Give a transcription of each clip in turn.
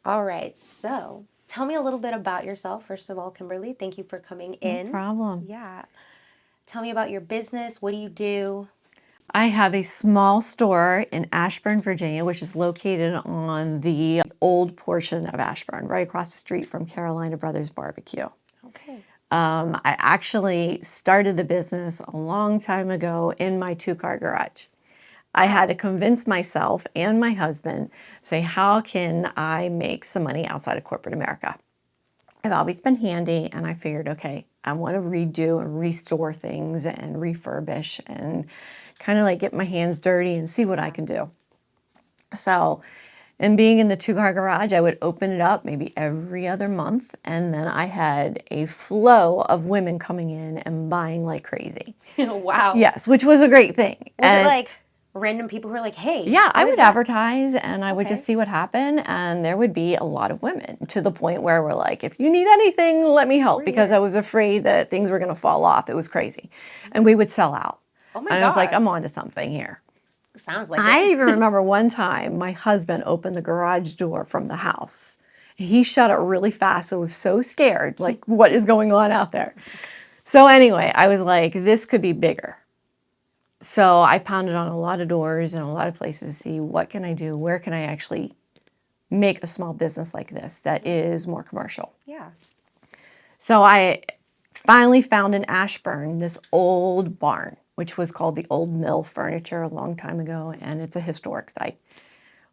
All right. So tell me a little bit about yourself. First of all, Kimberly, thank you for coming in. No problem. Yeah. Tell me about your business. What do you do? I have a small store in Ashburn, Virginia, which is located on the old portion of Ashburn, right across the street from Carolina Brothers Barbecue. Okay. I actually started the business a long time ago in my two-car garage. I had to convince myself and my husband, say, how can I make some money outside of corporate America? I've always been handy, and I figured, okay, I want to redo and restore things and refurbish and kind of like get my hands dirty and see what I can do. So, and being in the two-car garage, I would open it up maybe every other month, and then I had a flow of women coming in and buying like crazy. Wow. Yes, which was a great thing. Was it like random people who were like, hey? Yeah, I what is would that? advertise and I would Okay. just see what happened, and there would be a lot of women to the point where we're like, if you need anything, let me help, because I was afraid that things were going to fall off. It was crazy. And we would sell out. Oh my And I was like, God. I'm onto something here. Sounds like I it. even remember one time my husband opened the garage door from the house. He shut it really fast. So I was so scared, like, what is going on out there? So anyway, I was like, this could be bigger. So I pounded on a lot of doors and a lot of places to see what can I do, where can I actually make a small business like this that is more commercial. Yeah. So I finally found in Ashburn this old barn, which was called the Old Mill Furniture a long time ago, and it's a historic site.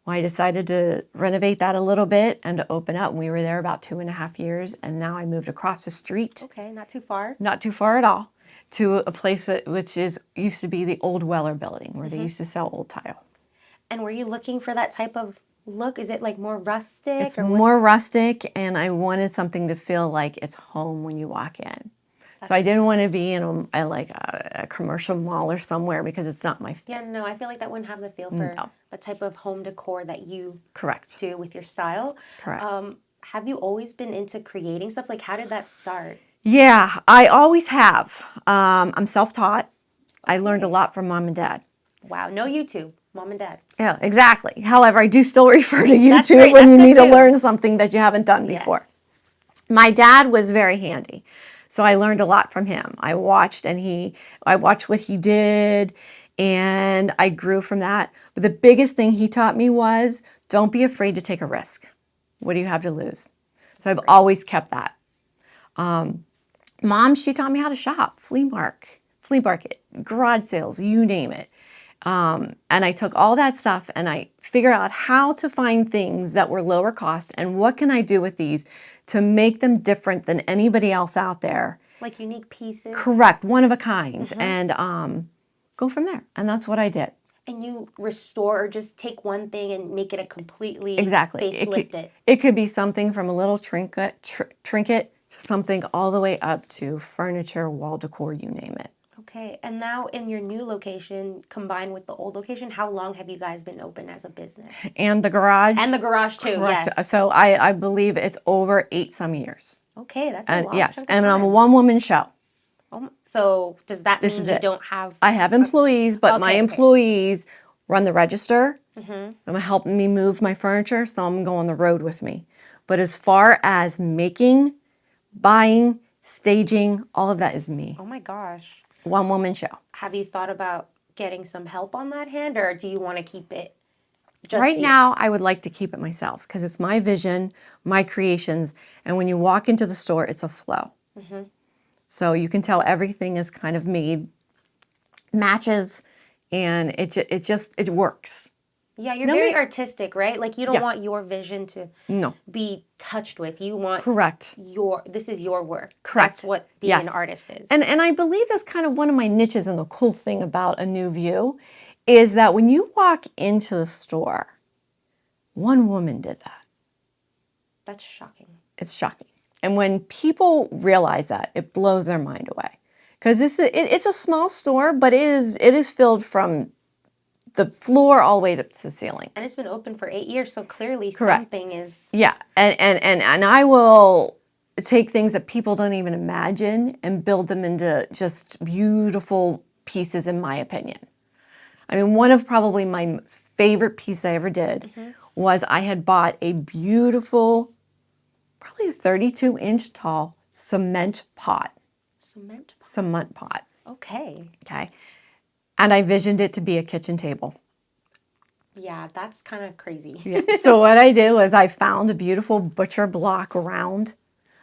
Well, I decided to renovate that a little bit and to open up. We were there about 2.5 years, and now I moved across the street. Okay, not too far. Not too far at all, to a place which used to be the old Weller building, where they used to sell old tile. And were you looking for that type of look? Is it like more rustic? It's more rustic, and I wanted something to feel like it's home when you walk in. So I didn't want to be in a commercial mall or somewhere, because it's not my Yeah, no, I feel like that wouldn't have the feel for the type of home decor that you correct. do with your style. Correct. Have you always been into creating stuff? Like, how did that start? Yeah, I always have. I'm self-taught. I learned a lot from mom and dad. Wow, no YouTube, mom and dad. Yeah, exactly. However, I do still refer to YouTube great. when That's you good need to too. learn something that you haven't done before. Yes. My dad was very handy, so I learned a lot from him. I watched what he did, and I grew from that. But the biggest thing he taught me was, don't be afraid to take a risk. What do you have to lose? So I've always kept that. Mom, she taught me how to shop, flea market, garage sales, you name it. And I took all that stuff and I figured out how to find things that were lower cost and what can I do with these to make them different than anybody else out there. Like unique pieces. Correct, one of a kind, and go from there. And that's what I did. And you restore or just take one thing and make it a completely Exactly. facelift it. It could be something from a little trinket to something all the way up to furniture, wall decor, you name it. Okay, and now in your new location, combined with the old location, how long have you guys been open as a business? And the garage. And the garage too, Correct. yes. So I believe it's over 8 some years. Okay, that's a long Yes, chunk of and I'm a time. one-woman show. So does that This mean is you it. don't have... I have employees, but my Okay. employees run the register. They're helping me move my furniture, so I'm going on the road with me. But as far as making, buying, staging, all of that is me. Oh my gosh. One-woman show. Have you thought about getting some help on that hand, or do you want to keep it just Right you? now, I would like to keep it myself because it's my vision, my creations, and when you walk into the store, it's a flow. So you can tell everything is kind of made, matches, and it works. Yeah, you're very artistic, right? Like you don't want your vision to No. be touched with. You want Correct. this is your work. Correct. That's what being an artist is. And I believe that's kind of one of my niches, and the cool thing about A New View is that when you walk into the store, one woman did that. That's shocking. It's shocking. And when people realize that, it blows their mind away. Because it's a small store, but it is filled from the floor all the way to the ceiling. And it's been open for 8 years, so clearly Correct. something is... Yeah, and I will take things that people don't even imagine and build them into just beautiful pieces, in my opinion. I mean, one of probably my favorite pieces I ever did was I had bought a beautiful, probably a 32-inch tall cement pot. Cement. Cement pot. Okay. Okay. And I visioned it to be a kitchen table. Yeah, that's kind of crazy. Yeah. So what I did was I found a beautiful butcher block round.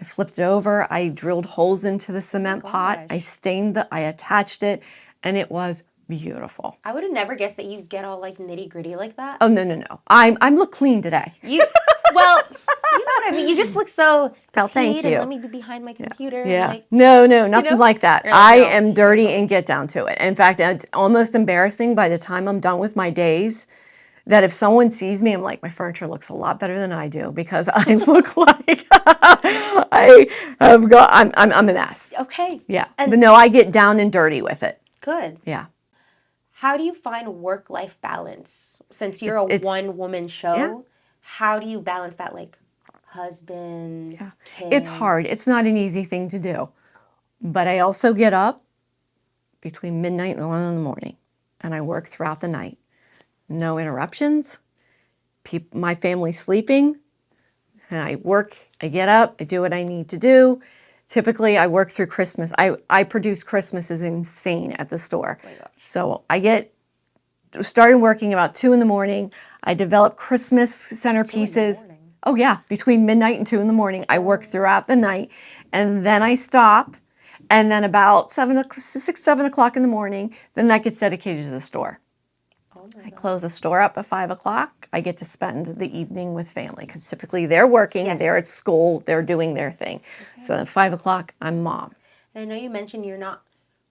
I flipped it over. I drilled holes into the cement pot. I gosh. I attached it, and it was beautiful. I would have never guessed that you'd get all like nitty gritty like that. Oh, no. I'm look clean today. Well, you know what I mean. You just look so Well, thank petite and you. let me be behind my computer. Yeah. Like, No, nothing like that. You're like, I no. am dirty and get down to it. In fact, it's almost embarrassing by the time I'm done with my days that if someone sees me, I'm like, my furniture looks a lot better than I do because I look like I'm a mess. Okay. Yeah. And But no, I get down and dirty with it. good. Yeah. How do you find work-life balance? Since you're It's a one-woman show, yeah. how do you balance that, like, husband, Yeah. kids? It's hard. It's not an easy thing to do. But I also get up between midnight and 1 in the morning and I work throughout the night. No interruptions. My family's sleeping. And I work, I get up, I do what I need to do. Typically, I work through Christmas. I produce Christmas is insane at the store. Oh my gosh. So I started working about 2 in the morning. I develop Christmas centerpieces. morning? Oh yeah, between midnight and 2 in the morning. I work throughout the night and then I stop. And then about 7 o'clock in the morning, then that gets dedicated to the store. Oh my I God. close the store up at 5 o'clock. I get to spend the evening with family because typically they're working, Yes. they're at school, they're doing their thing. So at 5 o'clock, I'm mom. And I know you mentioned you're not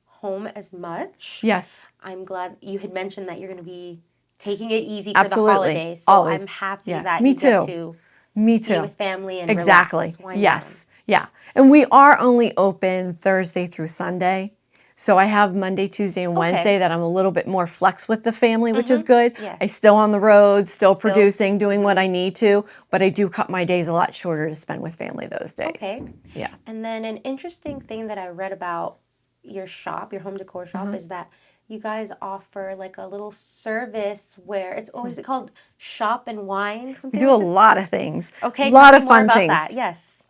home as much. Yes, I'm glad you had mentioned that you're going to be taking it easy for absolutely. the holidays. So Always. I'm happy Yes. that Me you get too. to me be too. with family and Exactly. relax, wind Yes. Yeah. And we are only open Thursday through Sunday. So I have Monday, Tuesday, and Wednesday that I'm a little bit more flex with the family, which is good. Yes. I still on the road, still producing, doing what I need to, but I do cut my days a lot shorter to spend with family those days. Okay. Yeah. And then an interesting thing that I read about your shop, your home decor shop, is that you guys offer like a little service where it's always called Shop and Wine. We do a lot of things. Okay, A lot tell of me more fun about things. that. Yes.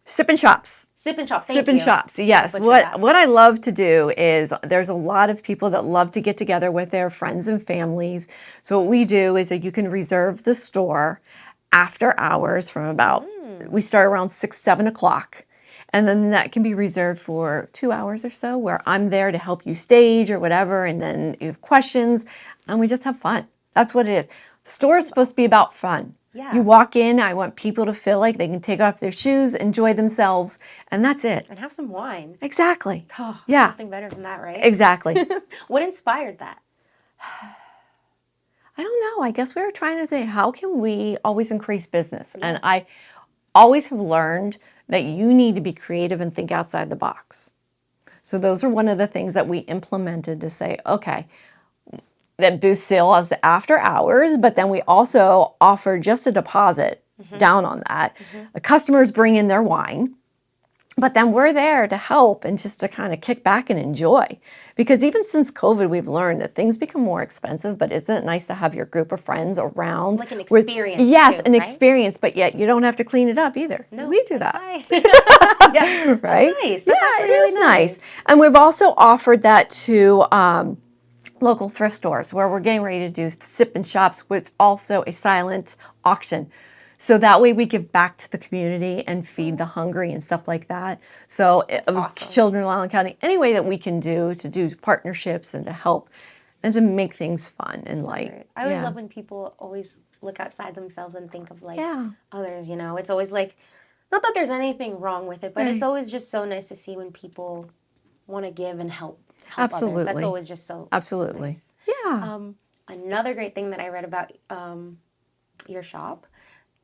Sip and shops. Sip and shop. Sip and shops, yes. Butchered What that. what I love to do is there's a lot of people that love to get together with their friends and families. So what we do is that you can reserve the store after hours from about, we start around 6, 7 o'clock. And then that can be reserved for 2 hours or so where I'm there to help you stage or whatever. And then you have questions and we just have fun. That's what it is. The store is supposed to be about fun. Yeah. You walk in, I want people to feel like they can take off their shoes, enjoy themselves, and that's it. And have some wine. Exactly. Oh, Yeah. Nothing better than that, right? Exactly. What inspired that? I don't know. I guess we were trying to think, how can we always increase business? And I always have learned that you need to be creative and think outside the box. So those are one of the things that we implemented to say, okay, that boost sales after hours, but then we also offer just a deposit down on that. The customers bring in their wine, but then we're there to help and just to kind of kick back and enjoy. Because even since COVID, we've learned that things become more expensive, but isn't it nice to have your group of friends around? Like an experience. Yes, too, an right? experience, but yet you don't have to clean it up either. No, We do that. Hi. Yeah, Right? That's nice. That's Yeah, actually it really is nice. And we've also offered that to local thrift stores where we're getting ready to do sip and shops, which is also a silent auction. So that way we give back to the community and feed the hungry and stuff like that. So awesome. children in Loudoun County, any way that we can do to do partnerships and to help and to make things fun and light. Right. I always love when people always look outside themselves and think of like Yeah. others, you know. It's always like, not that there's anything wrong with it, but it's always just so nice to see when people want to give and help Absolutely. others. That's always just so Absolutely. nice. Yeah. Another great thing that I read about your shop,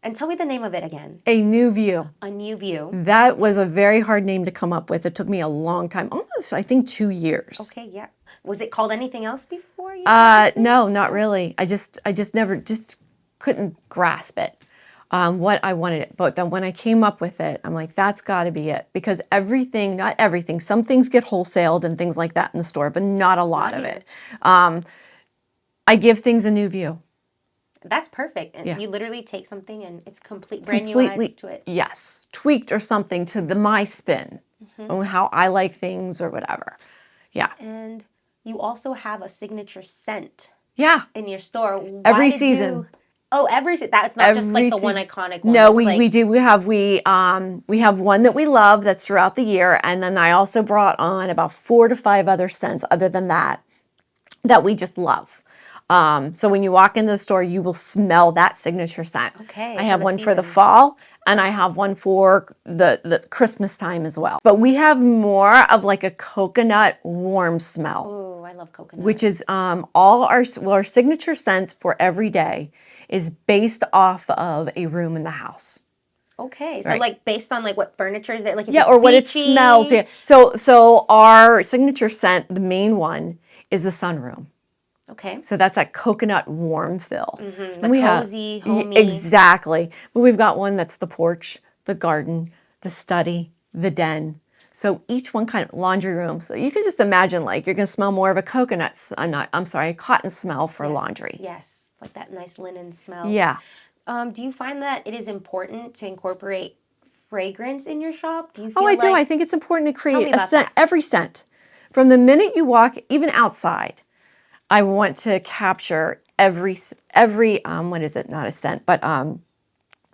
and tell me the name of it again. A New View. A New View. That was a very hard name to come up with. It took me a long time, almost, I think, 2 years. Okay, yeah. Was it called anything else before you? had this name? No, not really. I just never, just couldn't grasp it, what I wanted it. But then when I came up with it, I'm like, that's got to be it. Because not everything, some things get wholesaled and things like that in the store, but not a lot of it. I give things a new view. That's perfect. And Yeah. you literally take something and it's brand new eyes to it. Yes, tweaked or something to my spin on how I like things or whatever. Yeah. And you also have a signature scent Yeah. in your store. Why Every did season. you? Oh, every season. That's not just like Every the one season. iconic one. No, It's we like, do. We have one that we love that's throughout the year, and then I also brought on about 4 to 5 other scents other than that we just love. So when you walk into the store, you will smell that signature scent. Okay, I for have the one for the season. fall, and I have one for the Christmas time as well. But we have more of like a coconut warm smell, Oh, I love coconut. which is all our signature scents for every day is based off of a room in the house. Okay, so Right. like based on like what furniture is there, like if Yeah, it's or what it beachy. smells. Yeah. So our signature scent, the main one, is the sunroom. Okay. So that's that coconut warm feel. The And we cozy, homey. exactly. But we've got one that's the porch, the garden, the study, the den. So each one kind of laundry room. So you can just imagine like you're going to smell more of a a cotton smell for Yes, laundry. Yes, like that nice linen smell. Yeah. Do you find that it is important to incorporate fragrance in your shop? Do you Oh, feel I do. like? I think it's important to me create a about scent, that. every scent. From the minute you walk, even outside, I want to capture every what is it? Not a scent, but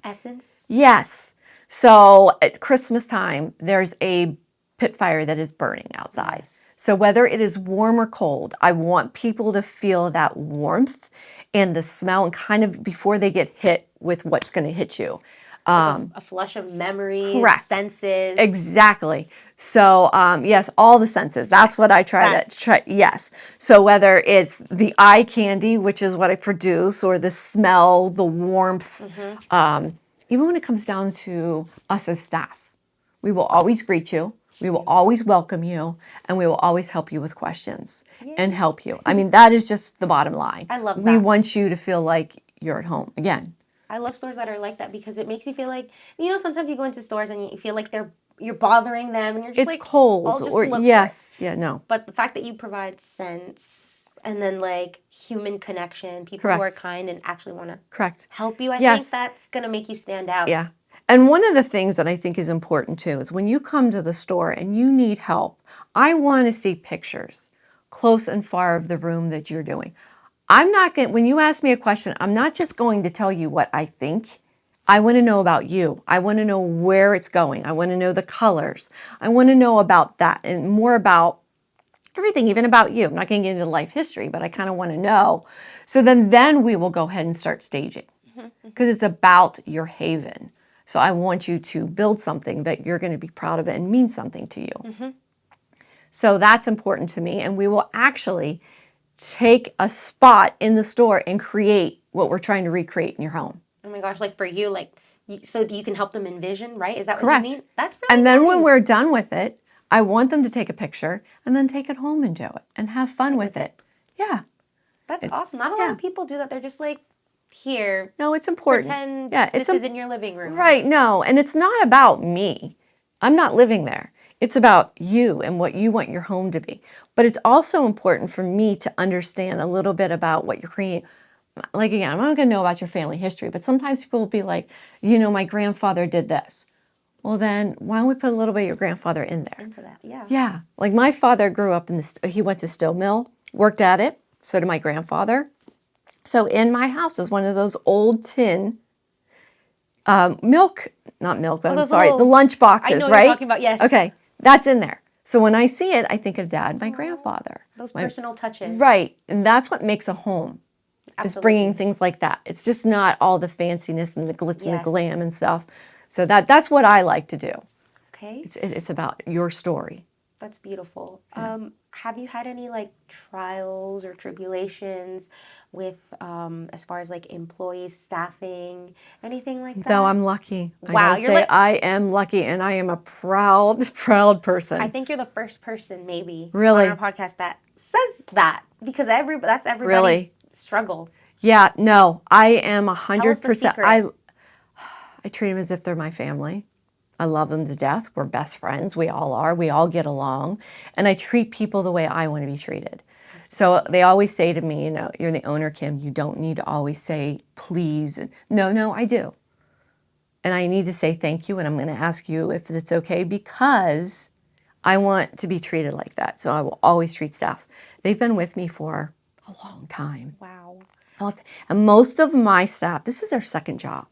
Essence? yes. So at Christmas time, there's a pit fire that is burning outside. Yes. So whether it is warm or cold, I want people to feel that warmth and the smell and kind of before they get hit with what's going to hit you. Like a flush of memories, Correct. senses. Exactly. So yes, all the senses. That's what I try to try. Yes. So whether it's the eye candy, which is what I produce, or the smell, the warmth, even when it comes down to us as staff, we will always greet you. We will always welcome you, and we will always help you with questions and help you. I mean, that is just the bottom line. I love We that. want you to feel like you're at home again. I love stores that are like that because it makes you feel like, sometimes you go into stores and you feel like you're bothering them and you're just It's like, cold, I'll just or look for it. yes, yeah, no. But the fact that you provide scents and then like human connection, people who are Correct. kind and actually want to Correct. help you, I Yes. think that's going to make you stand out. Yeah. And one of the things that I think is important too is when you come to the store and you need help, I want to see pictures close and far of the room that you're doing. I'm not going when you ask me a question, I'm not just going to tell you what I think. I want to know about you. I want to know where it's going. I want to know the colors. I want to know about that and more about everything, even about you. I'm not going to get into life history, but I kind of want to know. So then we will go ahead and start staging because it's about your haven. So I want you to build something that you're going to be proud of it and mean something to you. So that's important to me. And we will actually take a spot in the store and create what we're trying to recreate in your home. Oh my gosh, like for you, so you can help them envision, right? Is that Correct. what you mean? That's really And then nice. when we're done with it, I want them to take a picture and then take it home and do it and have fun with it. Yeah. That's awesome. Not a lot of people do that. They're just like, here, No, it's important. pretend Yeah, this is in your living room. Right. No, and it's not about me. I'm not living there. It's about you and what you want your home to be. But it's also important for me to understand a little bit about what you're creating. Like, again, I'm not going to know about your family history, but sometimes people will be like, my grandfather did this. Well, then why don't we put a little bit of your grandfather in there? Into that, yeah. Yeah. Like my father grew up he went to steel mill, worked at it. So did my grandfather. So in my house is one of those old tin not milk, but I'm those sorry, the little- lunch I boxes, know what right? you're talking about, yes. Okay, that's in there. So when I see it, I think of Dad, my grandfather. Those personal touches. Right, and that's what makes a home, is bringing things like that. It's just not all the fanciness and the glitz and the glam and stuff. So that's what I like to do. Okay. It's about your story. That's beautiful. Have you had any like trials or tribulations with as far as like employees, staffing, anything like that? No, I'm lucky. Wow, you're like, I am lucky, and I am a proud, proud person. I think you're the first person maybe Really? on our podcast that says that because that's everybody's Really? struggle. Yeah, no, I am Tell us the 100%. secret. I treat them as if they're my family. I love them to death. We're best friends. We all are. We all get along. And I treat people the way I want to be treated. So they always say to me, you're the owner, Kim. You don't need to always say please. No, I do. And I need to say thank you. And I'm going to ask you if it's okay because I want to be treated like that. So I will always treat staff. They've been with me for a long time. Wow. And most of my staff, this is their second job.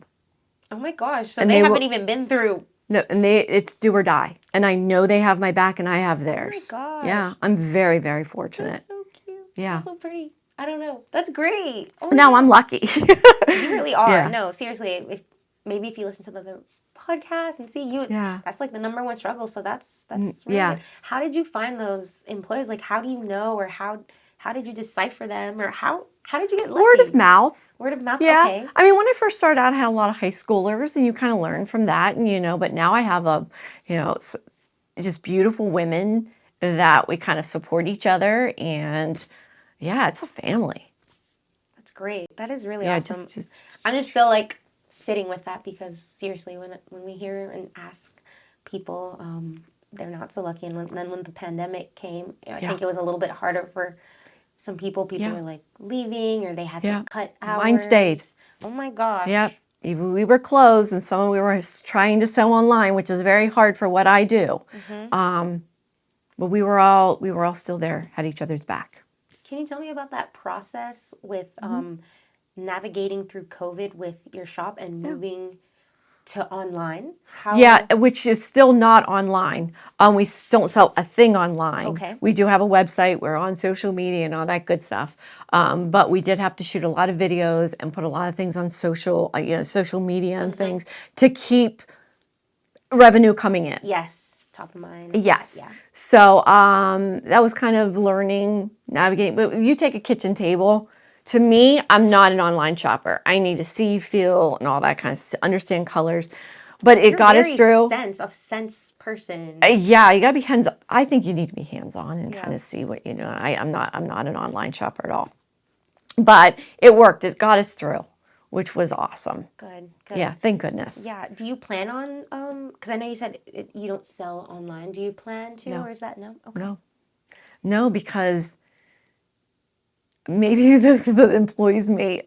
Oh my gosh. So And they haven't even been through. No, and it's do or die. And I know they have my back and I have theirs. Oh my gosh. Yeah, I'm very, very fortunate. That's so cute. Yeah. That's so pretty. I don't know. That's great. Oh Now I'm lucky. You really are. Yeah. No, seriously. If you listen to the podcast and see you, that's like the number one struggle. So that's really good. How did you find those employees? Like, how do you know, or how did you decipher them, or how did you get lucky? Word of mouth. Word of mouth. Yeah. Okay. I mean, when I first started out, I had a lot of high schoolers, and you kind of learn from that, and but now I have just beautiful women that we kind of support each other, and yeah, it's a family. That's great. That is really awesome. I'm just still sitting with that because seriously, when we hear and ask people, they're not so lucky. And then when the pandemic came, I think it was a little bit harder for some people. People were leaving, or they had to cut hours. Mine stayed. Oh my gosh. Yep. Even we were closed, and we were trying to sell online, which is very hard for what I do. Mm-hmm. But we were all still there, had each other's back. Can you tell me about that process with navigating through COVID with your shop and moving to online? Which is still not online. We don't sell a thing online. Okay. We do have a website. We're on social media and all that good stuff. But we did have to shoot a lot of videos and put a lot of things on social media and things to keep revenue coming in. Yes, top of mind. Yes. Yeah. So that was kind of learning, navigating. But you take a kitchen table. To me, I'm not an online shopper. I need to see, feel, and all that kind of stuff, understand colors. But it got us through. Sense person. Yeah, you got to be hands-on. I think you need to be hands-on and kind of see what you know. I'm not an online shopper at all. But it worked. It got us through, which was awesome. Good. Yeah, thank goodness. Yeah. Do you plan on, because I know you said you don't sell online. Do you plan to, or is that no? Okay. No, because maybe the employees may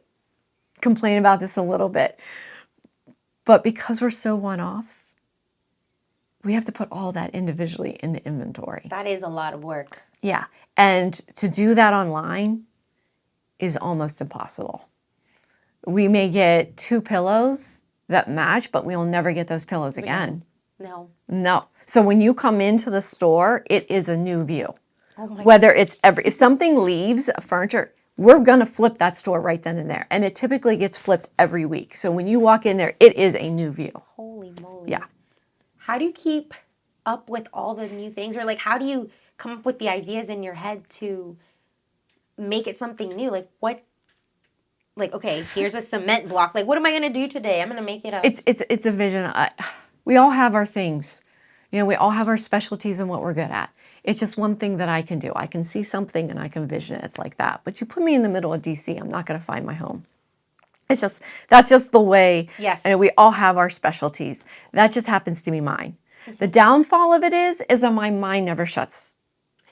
complain about this a little bit, but because we're so one-offs, we have to put all that individually in the inventory. That is a lot of work. Yeah, and to do that online is almost impossible. We may get 2 pillows that match, but we'll never get those pillows again. No. So when you come into the store, it is a new view. Whether it's if something leaves furniture, we're going to flip that store right then and there. And it typically gets flipped every week. So when you walk in there, it is a new view. Holy moly. Yeah. How do you keep up with all the new things? Or how do you come up with the ideas in your head to make it something new? Okay, here's a cement block. What am I going to do today? I'm going to make it up. It's a vision. We all have our things. We all have our specialties and what we're good at. It's just one thing that I can do. I can see something and I can vision it. It's like that. But you put me in the middle of DC, I'm not going to find my home. That's just the way. Yes. And we all have our specialties. That just happens to be mine. The downfall of it is that my mind never shuts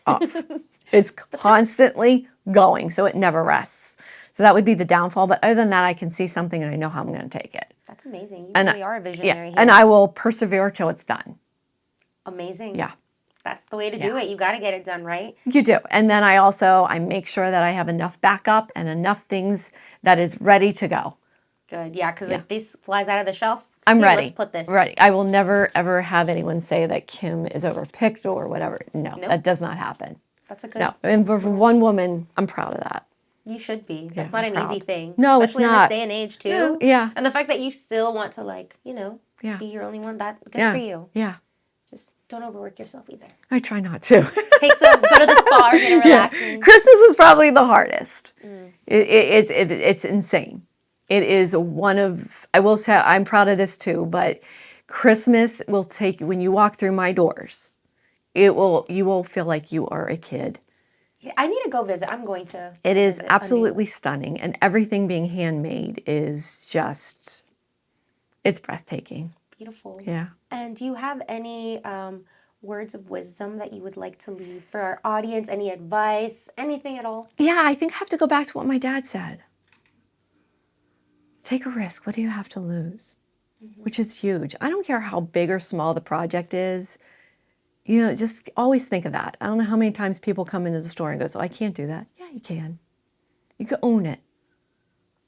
off. It's constantly going, so it never rests. So that would be the downfall. But other than that, I can see something and I know how I'm going to take it. That's amazing. You really are a visionary here. And I will persevere till it's done. Amazing. Yeah. That's the way to do it. You got to get it done, right? You do. And then I make sure that I have enough backup and enough things that is ready to go. Good. Yeah, because if this flies out of the shelf, I'm ready. Let's put this. Ready. I will never, ever have anyone say that Kim is overpicked or whatever. No, that does not happen. That's a good. No. And for one woman, I'm proud of that. You should be. That's not an easy thing. No, especially it's not. In this day and age, too. Yeah. And the fact that you still want to, be your only one, that good for you. Yeah. Just don't overwork yourself either. I try not to. Go to the spa, get a relaxing. Christmas is probably the hardest. It's insane. It is I will say, I'm proud of this too, but Christmas will take, when you walk through my doors, you will feel like you are a kid. Yeah, I need to go visit. I'm going to. It is absolutely stunning, and everything being handmade is it's breathtaking. Beautiful. Yeah. And do you have any words of wisdom that you would like to leave for our audience? Any advice? Anything at all? Yeah, I think I have to go back to what my dad said. Take a risk. What do you have to lose? Which is huge. I don't care how big or small the project is. You know, just always think of that. I don't know how many times people come into the store and go, "Oh, I can't do that." Yeah, you can. You can own it.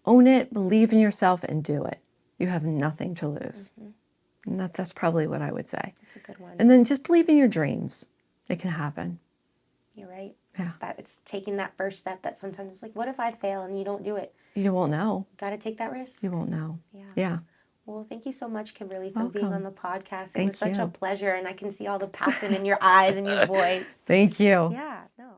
Own it, believe in yourself, and do it. You have nothing to lose. And that's probably what I would say. That's a good one. And then just believe in your dreams. It can happen. You're right. Yeah. That it's taking that first step that sometimes it's like, what if I fail and you don't do it? You won't know. Got to take that risk. You won't know. Yeah. Yeah. Well, thank you so much, Kimberly, for Welcome. being on the podcast. It Thank was such you. a pleasure, and I can see all the passion in your eyes and your voice. Thank you. Yeah. No.